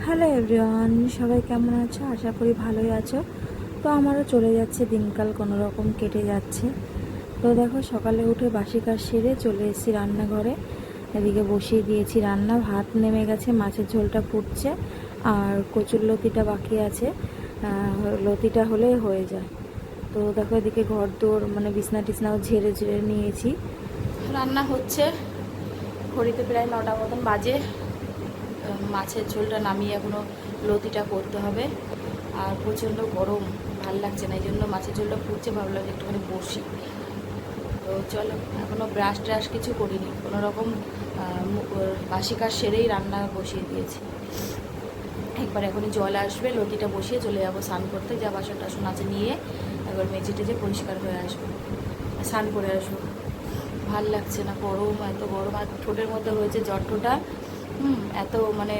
Hello everyone, সবাই কেমন আছো? আশা করি ভালোই আছো। তো আমারও চলে যাচ্ছে দিনকাল, কোনো রকম কেটে যাচ্ছে। তো দেখো, সকালে উঠে বাসি কাজ সেরে চলে এসেছি রান্নাঘরে। এদিকে বসিয়ে দিয়েছি রান্না, ভাত নেমে গেছে, মাছের ঝোলটা ফুটছে আর কচুর লতিটা বাকি আছে। লতিটা হলে হয়ে যায়। তো দেখো, এদিকে ঘর দৌড় মানে বিছনা টিছনাও ঝেড়ে ঝেড়ে নিয়েছি। রান্না হচ্ছে, ঘড়িতে প্রায় 9টা মতন বাজে। মাছের ঝোলটা নামিয়ে এখনও লতিটা করতে হবে। আর প্রচণ্ড গরম, ভাল লাগছে না, এই জন্য মাছের ঝোলটা ফুটছে, ভাবলাম যে একটুখানি বসি। তো চলো, এখনও ব্রাশ ট্রাশ কিছু করিনি, কোনো রকম বাসি কাজ সেরেই রান্না বসিয়ে দিয়েছি। একবার এখনই জল আসবে, লতিটা বসিয়ে চলে যাবো স্নান করতে। যা বাসন টাসন আছে নিয়ে একবার মেজে টেজে পরিষ্কার হয়ে আসবো, স্নান করে আসবো। ভাল লাগছে না, গরম, এত গরম। আর ঠোঁটের মধ্যে হয়েছে জ্বরটা, এত মানে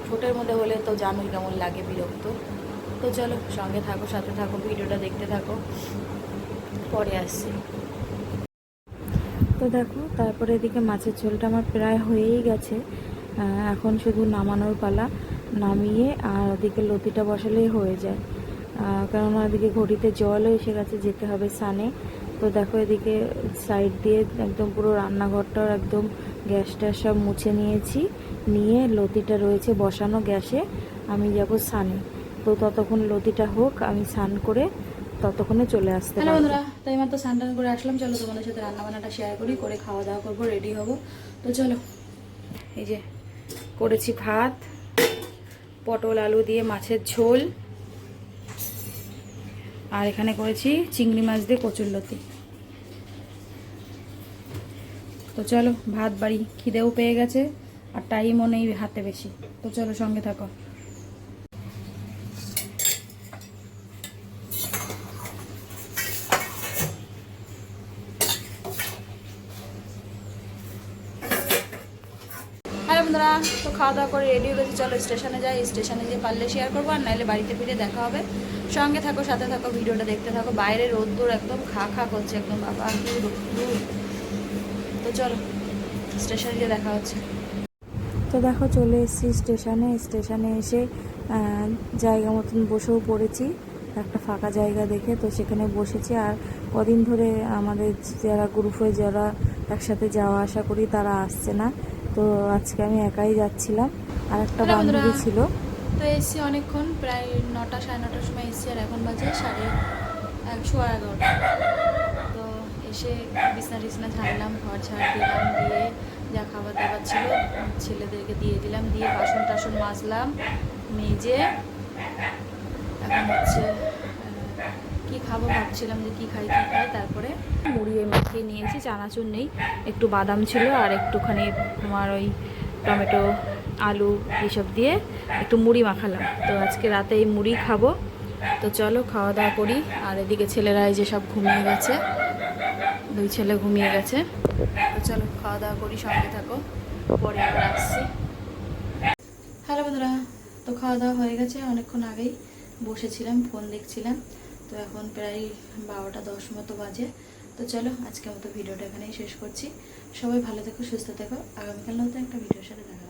ঠোঁটের মধ্যে হলে তো জানোই কেমন লাগে, বিরক্ত। তো চলো, সঙ্গে থাকো, সাথে থাকো, ভিডিওটা দেখতে থাকো, পরে আসছি। তো দেখো, তারপরে এদিকে মাছের ঝোলটা আমার প্রায় হয়েই গেছে। এখন শুধু নামানোর পালা, নামিয়ে আর ওদিকে লতিটা বসালেই হয়ে যায়। কেননা ওদিকে ঘড়িতে জলও এসে গেছে, যেতে হবে স্নানে। তো দেখো, এদিকে সাইড দিয়ে একদম পুরো রান্নাঘরটাও একদম গ্যাস ট্যাস সব মুছে নিয়েছি। নিয়ে লতিটা রয়েছে বসানো গ্যাসে, আমি যাব স্নানে। তো ততক্ষণ লতিটা হোক, আমি স্নান করে ততক্ষণে চলে আসতে পারবো। হ্যালো বন্ধুরা, তাই মাত্র স্নান টান করে আসলাম। চলো তোমাদের সাথে রান্নাবান্নাটা শেয়ার করি, করে খাওয়া দাওয়া করবো, রেডি হব। তো চলো, এই যে করেছি ভাত, পটল আলু দিয়ে মাছের ঝোল, আর এখানে করেছি চিংড়ি মাছ দিয়ে কচুরলতি। তো চলো, ভাত বাড়ি, খিদেও পেয়ে গেছে আর টাইমও নেই হাতে বেশি। তো চলো, সঙ্গে থাকো। হ্যালো বন্ধুরা, তো খাওয়া দাওয়া করে রেডি হয়ে গেছি। চলো স্টেশনে যাই, স্টেশনে গিয়ে পারলে শেয়ার করবো, আর নাহলে বাড়িতে ফিরে দেখা হবে। সঙ্গে থাকো, সাথে থাকো, ভিডিওটা দেখতে থাকো। বাইরে রোদ্দুর একদম খা খা করছে, একদম বাবা কি রোদ্দুর। তো চলো, স্টেশনে গিয়ে দেখা হচ্ছে। তো দেখো, চলে এসেছি স্টেশনে। স্টেশনে এসে জায়গা মতন বসেও পড়েছি, একটা ফাঁকা জায়গা দেখে। তো সেখানে বসেছি। আর কদিন ধরে আমাদের যারা গ্রুপ হয়ে যারা একসাথে যাওয়া আসা করি, তারা আসছে না। তো আজকে আমি একাই যাচ্ছিলাম, আর একটা বান্ধবী ছিল। তো এসেছি অনেকক্ষণ, প্রায় 9টা 9:30টার সময় এসেছি, আর এখন বাজে 11:30। তো এসে বিছনা টিছনা ঝাড়লাম, ঘর ঝাড় দিলাম, দিয়ে যা খাবার দাবার ছিল ছেলেদেরকে দিয়ে দিলাম, দিয়ে বাসন টাসন মাজলাম, মেজে এখন হচ্ছে কি খাবো ভাবছিলাম, যে কি খাই। তারপরে মুড়ি মাখিয়ে নিয়েছি, চানাচুর নেই, একটু বাদাম ছিল আর একটুখানি তোমার ওই টমেটো আলু এইসব দিয়ে একটু মুড়ি মাখালাম। তো আজকে রাতে এই মুড়ি খাবো। তো চলো, খাওয়া দাওয়া করি। আর এদিকে ছেলেরা এই যে সব ঘুমিয়ে গেছে, 2 ছেলে ঘুমিয়ে গেছে। তো চলো, খাওয়া দাওয়া করি, সঙ্গে থাকো, পরে আবার আসছি। হ্যালো বন্ধুরা, তো খাওয়া দাওয়া হয়ে গেছে, অনেকক্ষণ আগেই বসেছিলাম, ফোন দেখছিলাম। তো এখন প্রায় 12:10 মতো বাজে। তো চলো, আজকের মতো ভিডিওটা এখানেই শেষ করছি। সবাই ভালো থেকো, সুস্থ থেকো। আগামীকাল নতুন একটা ভিডিওর সাথে দেখা।